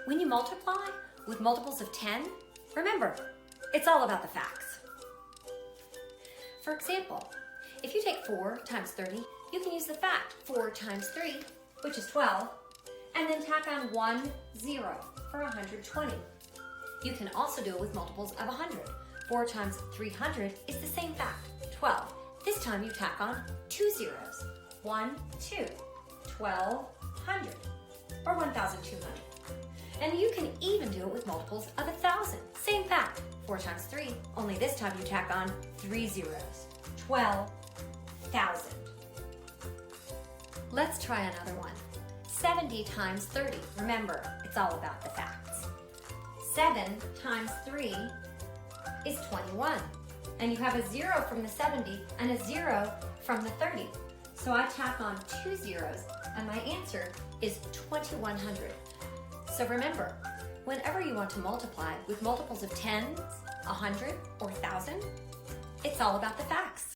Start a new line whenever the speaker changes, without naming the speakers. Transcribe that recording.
When you multiply with multiples of 10, remember, it's all about the facts. For example, if you take 4 times 30, you can use the fact 4 times 3, which is 12, and then tack on 1 0 for 120. You can also do it with multiples of 100. 4 times 300 is the same fact, 12. This time you tack on 2 zeros. 1, 2, 1200, or 1200. And you can even do it with multiples of 1,000. Same fact, 4 times 3, only this time you tack on 3 zeros. 12,000. Let's try another one. 70 times 30. Remember, it's all about the facts. 7 times 3 is 21. And you have a 0 from the 70 and a 0 from the 30. So I tack on 2 zeros and my answer is 2100. So remember, whenever you want to multiply with multiples of tens, 100, or 1,000, it's all about the facts.